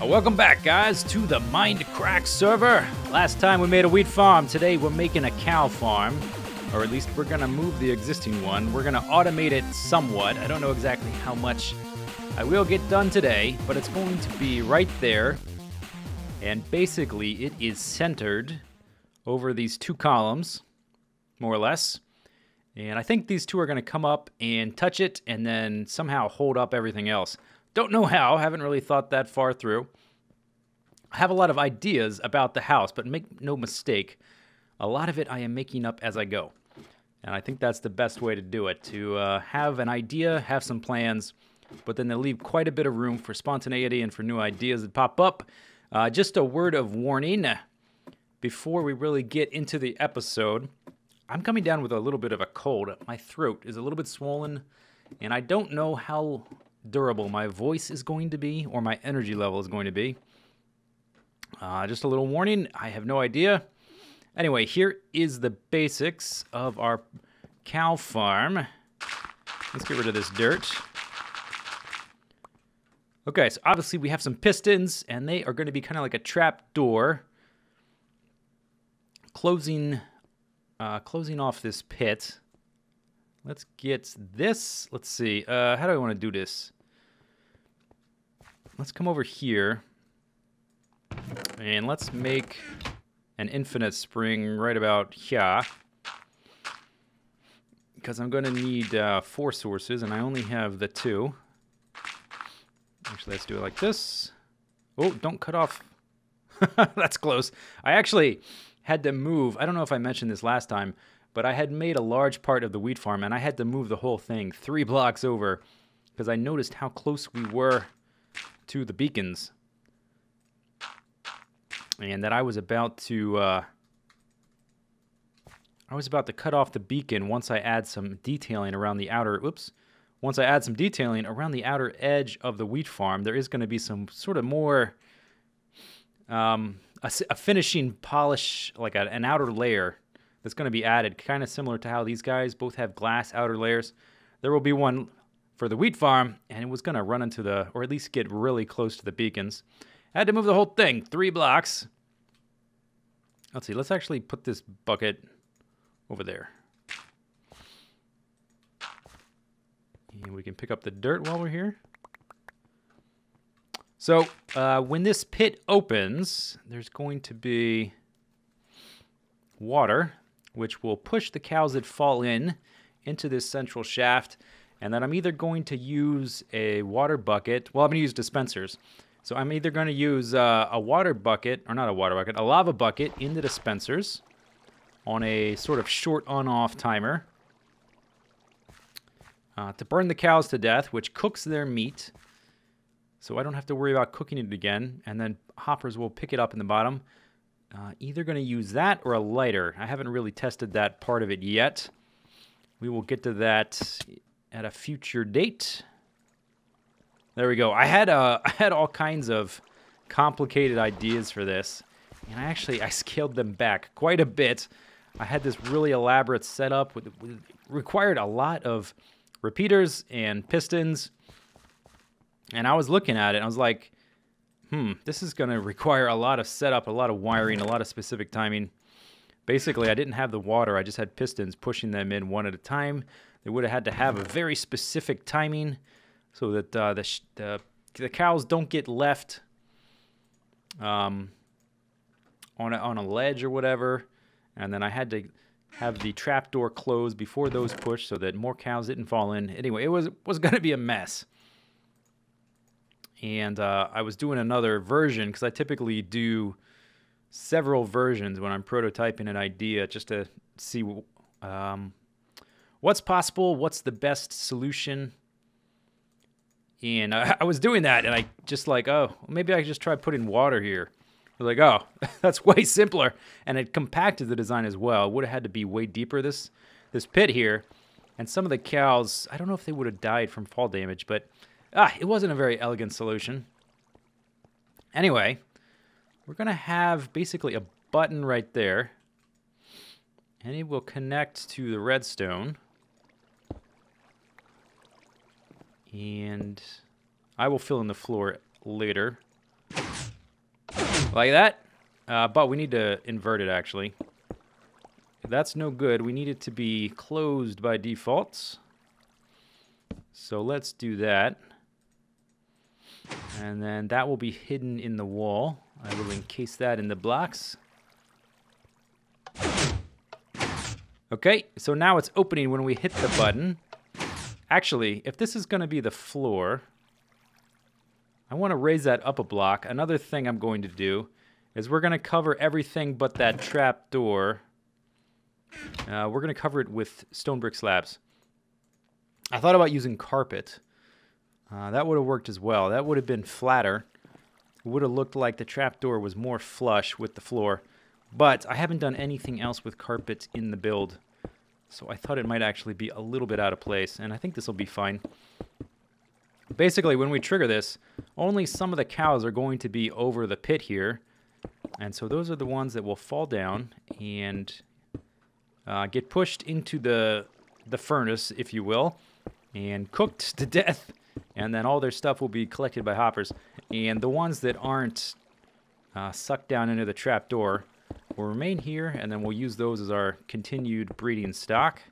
Welcome back, guys, to the Mindcrack server. Last time we made a wheat farm. Today we're making a cow farm, or at least we're gonna move the existing one. We're gonna automate it somewhat. I don't know exactly how much I will get done today, but it's going to be right there. And basically it is centered over these two columns, more or less. And I think these two are gonna come up and touch it and then somehow hold up everything else. Don't know how, haven't really thought that far through. I have a lot of ideas about the house, but make no mistake, a lot of it I am making up as I go. And I think that's the best way to do it, to have an idea, have some plans, but then they leave quite a bit of room for spontaneity and for new ideas that pop up. Just a word of warning before we really get into the episode. I'm coming down with a little bit of a cold. My throat is a little bit swollen, and I don't know how durable my voice is going to be or my energy level is going to be. Just a little warning, I have no idea. Anyway, here is the basics of our cow farm. Let's get rid of this dirt. Okay, so obviously we have some pistons, and they are going to be kind of like a trap door closing off this pit. Let's get this. Let's see. How do I want to do this? Let's come over here, and let's make an infinite spring right about here, because I'm going to need 4 sources, and I only have the 2. Actually, let's do it like this. Oh, don't cut off. That's close. I actually had to move. I don't know if I mentioned this last time, but I had made a large part of the wheat farm, and I had to move the whole thing 3 blocks over because I noticed how close we were to the beacons, and that I was about to cut off the beacon once I add some detailing around the outer. Once I add some detailing around the outer edge of the wheat farm, there is going to be some sort of more a finishing polish, like an outer layer that's going to be added, kind of similar to how these guys both have glass outer layers. There will be one for the wheat farm, and it was going to run into the, or at least get really close to the beacons. I had to move the whole thing 3 blocks. Let's see, let's actually put this bucket over there. And we can pick up the dirt while we're here. So, when this pit opens, there's going to be water, which will push the cows that fall into this central shaft, and then I'm either going to use a water bucket. Well, I'm going to use dispensers. So I'm either going to use a water bucket, or not a water bucket, a lava bucket in the dispensers on a sort of short on-off timer to burn the cows to death, which cooks their meat. So I don't have to worry about cooking it again, and then hoppers will pick it up in the bottom. Either going to use that or a lighter. I haven't really tested that part of it yet. We will get to that at a future date. There we go. I had all kinds of complicated ideas for this, and I scaled them back quite a bit. I had this really elaborate setup with required a lot of repeaters and pistons, and I was looking at it and I was like, this is going to require a lot of setup, a lot of wiring, a lot of specific timing. Basically, I didn't have the water. I just had pistons pushing them in one at a time. They would have had to have a very specific timing so that the cows don't get left on a ledge or whatever. And then I had to have the trapdoor closed before those pushed so that more cows didn't fall in. Anyway, it was going to be a mess. And I was doing another version because I typically do several versions when I'm prototyping an idea just to see what's possible, what's the best solution. And I was doing that, and I just like, oh, maybe I could just try putting water here. I was like, oh, that's way simpler. And it compacted the design as well. It would have had to be way deeper, this pit here. And some of the cows, I don't know if they would have died from fall damage, but it wasn't a very elegant solution. Anyway, we're going to have basically a button right there. And it will connect to the redstone. And I will fill in the floor later. Like that. But we need to invert it, actually. That's no good. We need it to be closed by default. So let's do that. And then that will be hidden in the wall. I will encase that in the blocks. Okay, so now it's opening when we hit the button. Actually, if this is going to be the floor, I want to raise that up a block. Another thing I'm going to do is we're going to cover everything but that trap door. We're going to cover it with stone brick slabs. I thought about using carpet. That would have worked as well. That would have been flatter. It would have looked like the trapdoor was more flush with the floor. But I haven't done anything else with carpet in the build. So I thought it might actually be a little bit out of place. And I think this will be fine. Basically, when we trigger this, only some of the cows are going to be over the pit here. And so those are the ones that will fall down and get pushed into the furnace, if you will, and cooked to death. And then all their stuff will be collected by hoppers. And the ones that aren't sucked down into the trapdoor will remain here, and then we'll use those as our continued breeding stock.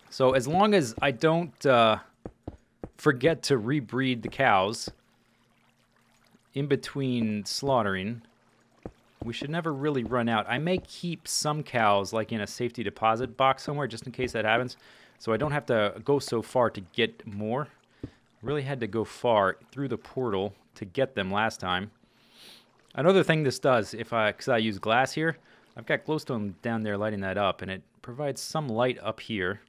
So as long as I don't forget to rebreed the cows in between slaughtering, we should never really run out. I may keep some cows like in a safety deposit box somewhere just in case that happens, so I don't have to go so far to get more. Really had to go far through the portal to get them last time. Another thing this does, because I use glass here, I've got glowstone down there lighting that up, and it provides some light up here.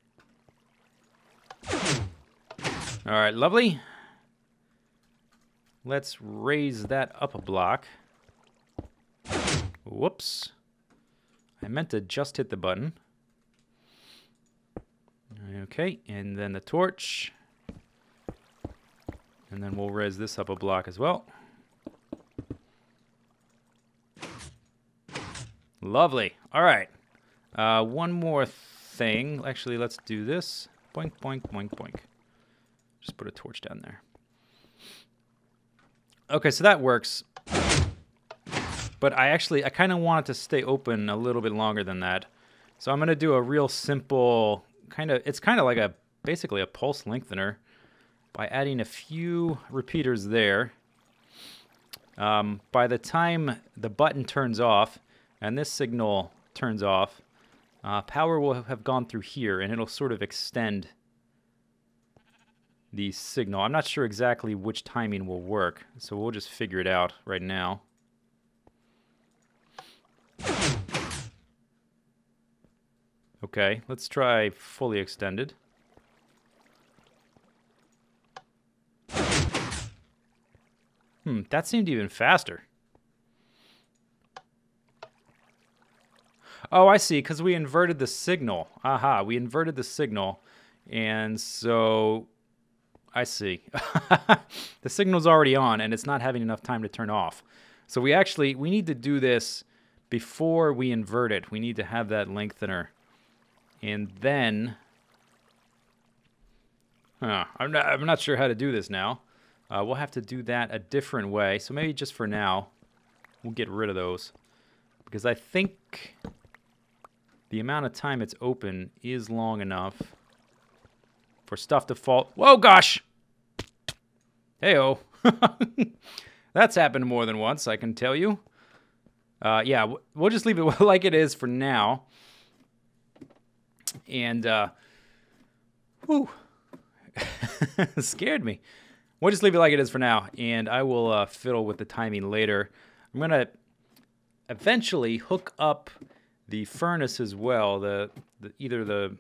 All right, lovely. Let's raise that up a block. Whoops. I meant to just hit the button. Okay, and then the torch. And then we'll raise this up a block as well. Lovely. All right. One more thing. Actually, let's do this. Boink, boink, boink, boink. Just put a torch down there. Okay, so that works. But I kind of want it to stay open a little bit longer than that. So I'm going to do a real simple it's kind of like basically a pulse lengthener by adding a few repeaters there. By the time the button turns off and this signal turns off, power will have gone through here, and it'll sort of extend the signal. I'm not sure exactly which timing will work, so we'll just figure it out right now. Okay, let's try fully extended. That seemed even faster. Oh, I see, because we inverted the signal. Aha, we inverted the signal, and so I see. The signal's already on, and it's not having enough time to turn off. So we need to do this before we invert it. We need to have that lengthener. And then, I'm not sure how to do this now. We'll have to do that a different way. So maybe just for now, we'll get rid of those. Because I think the amount of time it's open is long enough for stuff to fall. Whoa, gosh! Hey-oh. That's happened more than once, I can tell you. Yeah, we'll just leave it like it is for now. And, whew. Scared me. We'll just leave it like it is for now, and I will fiddle with the timing later. I'm going to eventually hook up the furnace as well. Either the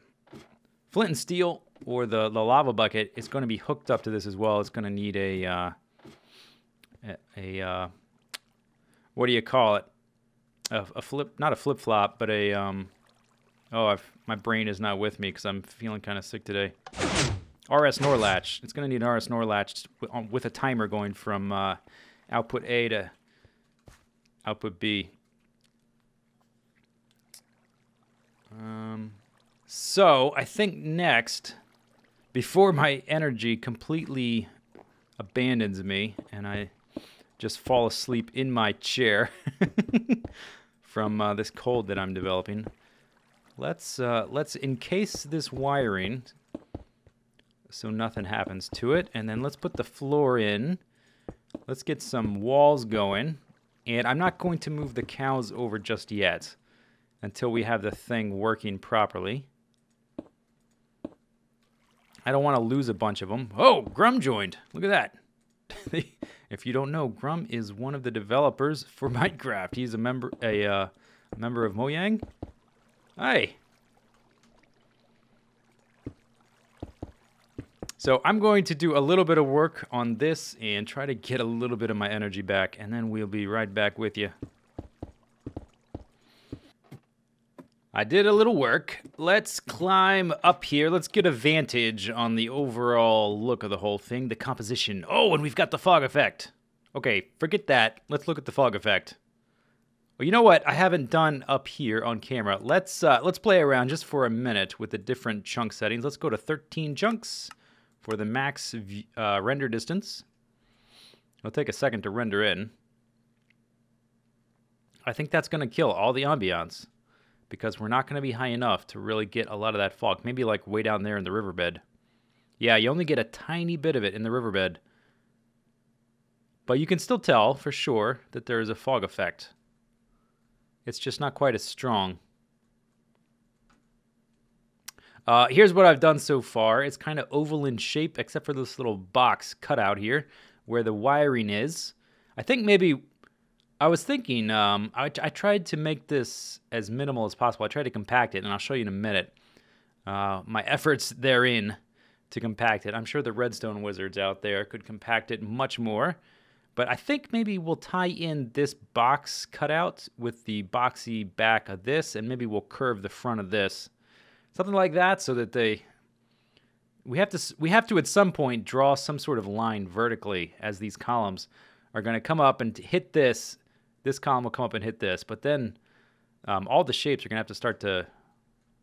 flint and steel or the lava bucket is going to be hooked up to this as well. It's going to need a what do you call it? A flip, not a flip-flop, but a, my brain is not with me because I'm feeling kind of sick today. RS NOR latch. It's going to need an RS NOR latch with a timer going from output A to output B. So I think next, before my energy completely abandons me and I just fall asleep in my chair from this cold that I'm developing. Let's encase this wiring so nothing happens to it, and then let's put the floor in. Let's get some walls going, and I'm not going to move the cows over just yet until we have the thing working properly. I don't want to lose a bunch of them. Oh, Grum joined. Look at that. If you don't know, Grum is one of the developers for Minecraft. He's a member of Mojang. Hi. So I'm going to do a little bit of work on this and try to get a little bit of my energy back, and then we'll be right back with you. I did a little work. Let's climb up here. Let's get a vantage on the overall look of the whole thing, the composition. Oh, and we've got the fog effect. Okay, forget that. Let's look at the fog effect. Well, you know what I haven't done up here on camera? Let's play around just for a minute with the different chunk settings. Let's go to 13 chunks for the max render distance. It'll take a second to render in. I think that's going to kill all the ambiance, because we're not going to be high enough to really get a lot of that fog. Maybe like way down there in the riverbed. Yeah, you only get a tiny bit of it in the riverbed. But you can still tell for sure that there is a fog effect. It's just not quite as strong. Here's what I've done so far. It's kind of oval in shape, except for this little box cutout here where the wiring is. I think maybe... I was thinking, I tried to make this as minimal as possible. I tried to compact it, and I'll show you in a minute my efforts therein to compact it. I'm sure the redstone wizards out there could compact it much more, but I think maybe we'll tie in this box cutout with the boxy back of this, and maybe we'll curve the front of this. Something like that, so that we have to at some point draw some sort of line vertically, as these columns are going to come up and hit this. This column will come up and hit this, but then all the shapes are going to have to start to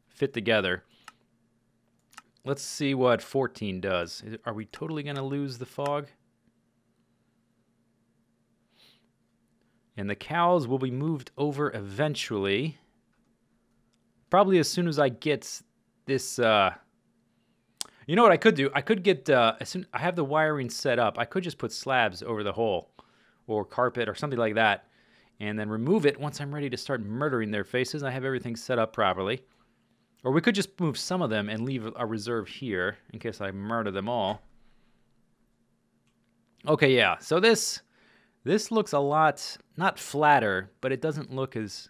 fit together. Let's see what 14 does. Are we totally going to lose the fog? And the cows will be moved over eventually. Probably as soon as I get this... You know what I could do? I could get... I have the wiring set up. I could just put slabs over the hole, or carpet, or something like that, and then remove it once I'm ready to start murdering their faces. I have everything set up properly. Or we could just move some of them and leave a reserve here in case I murder them all. Okay, yeah. So this looks a lot, not flatter, but it doesn't look as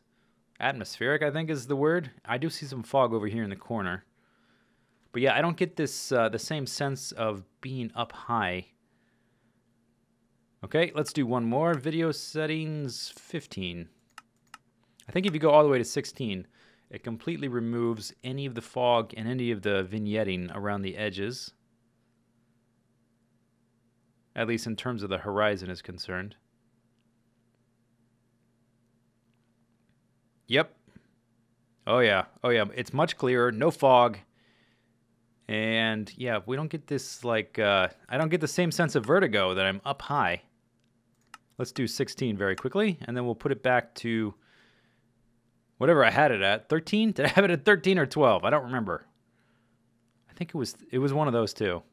atmospheric, I think is the word. I do see some fog over here in the corner. But yeah, I don't get this the same sense of being up high. Okay, let's do one more. Video settings 15. I think if you go all the way to 16, it completely removes any of the fog and any of the vignetting around the edges. At least in terms of the horizon is concerned. Yep. Oh yeah. Oh yeah. It's much clearer. No fog. And yeah, we don't get this like... I don't get the same sense of vertigo that I'm up high. Let's do 16 very quickly, and then we'll put it back to whatever I had it at. 13? Did I have it at 13 or 12? I don't remember. I think it was one of those two.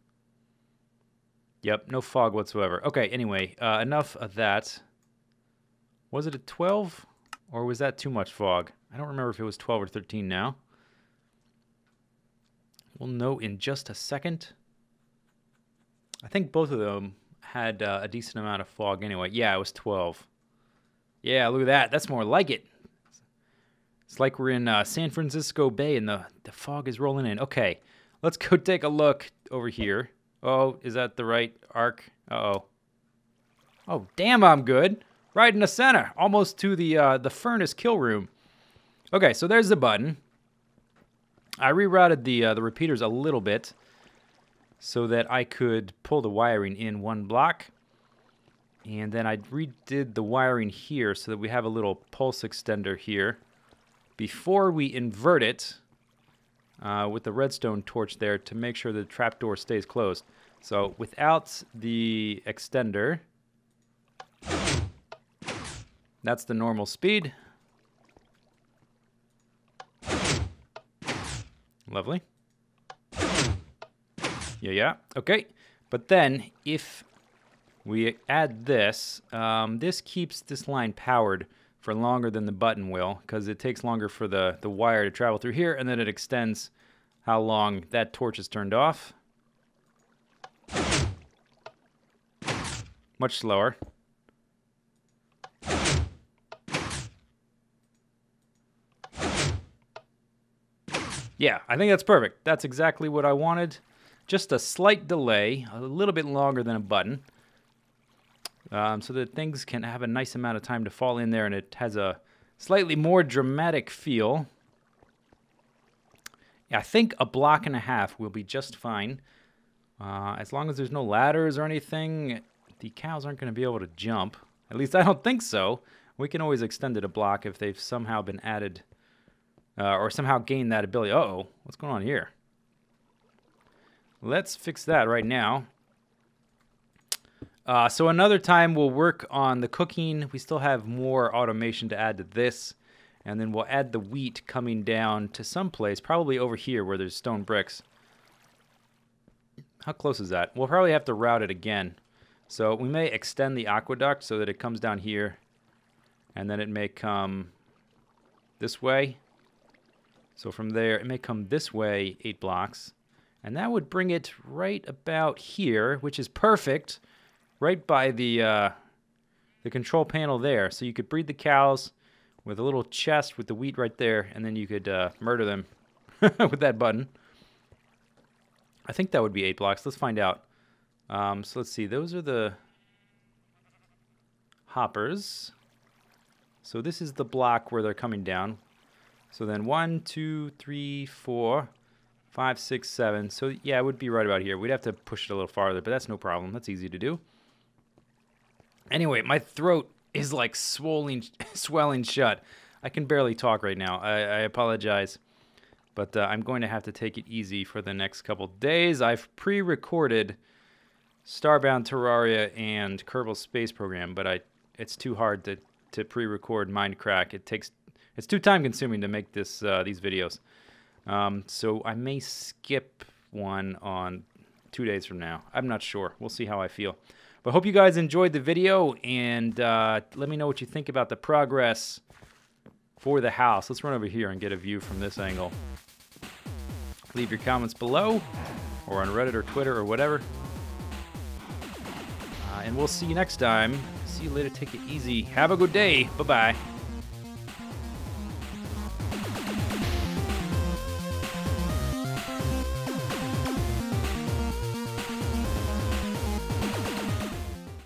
Yep, no fog whatsoever. Okay, anyway, enough of that. Was it at 12, or was that too much fog? I don't remember if it was 12 or 13 now. We'll know in just a second. I think both of them had a decent amount of fog anyway. Yeah, it was 12. Yeah, look at that. That's more like it. It's like we're in San Francisco Bay and the fog is rolling in. Okay, let's go take a look over here. Oh, is that the right arc? Uh-oh. Oh, damn, I'm good. Right in the center, almost to the furnace kill room. Okay, so there's the button. I rerouted the repeaters a little bit so that I could pull the wiring in one block. And then I redid the wiring here so that we have a little pulse extender here before we invert it with the redstone torch there to make sure the trapdoor stays closed. So without the extender, That's the normal speed. Lovely. Yeah. Okay. But then, if we add this, this keeps this line powered for longer than the button will, because it takes longer for the wire to travel through here, and then it extends how long that torch is turned off. Much slower. Yeah, I think that's perfect. That's exactly what I wanted. Just a slight delay, a little bit longer than a button, so that things can have a nice amount of time to fall in there, and it has a slightly more dramatic feel. Yeah, I think a block and a half will be just fine. As long as there's no ladders or anything, the cows aren't going to be able to jump. At least I don't think so. We can always extend it a block if they've somehow been added, or somehow gained that ability. Uh-oh, what's going on here? Let's fix that right now. So another time we'll work on the cooking. We still have more automation to add to this. And then we'll add the wheat coming down to some place, probably over here where there's stone bricks. How close is that? We'll probably have to route it again. So we may extend the aqueduct so that it comes down here. And then it may come this way. So from there, it may come this way 8 blocks. And that would bring it right about here, which is perfect. Right by the control panel there. So you could breed the cows with a little chest with the wheat right there, and then you could murder them with that button. I think that would be 8 blocks. Let's find out. So let's see. Those are the hoppers. So this is the block where they're coming down. So then 1, 2, 3, 4, 5, 6, 7. So yeah, it would be right about here. We'd have to push it a little farther, but that's no problem. That's easy to do. Anyway, my throat is like swelling shut. I can barely talk right now. I apologize. But I'm going to have to take it easy for the next couple days. I've pre-recorded Starbound Terraria and Kerbal Space Program, but it's too hard to pre-record Mindcrack. It's too time-consuming to make these videos. So I may skip one on 2 days from now. I'm not sure. We'll see how I feel. But hope you guys enjoyed the video, and let me know what you think about the progress for the house. Let's run over here and get a view from this angle. Leave your comments below, or on Reddit or Twitter or whatever. And we'll see you next time. See you later. Take it easy. Have a good day. Bye-bye.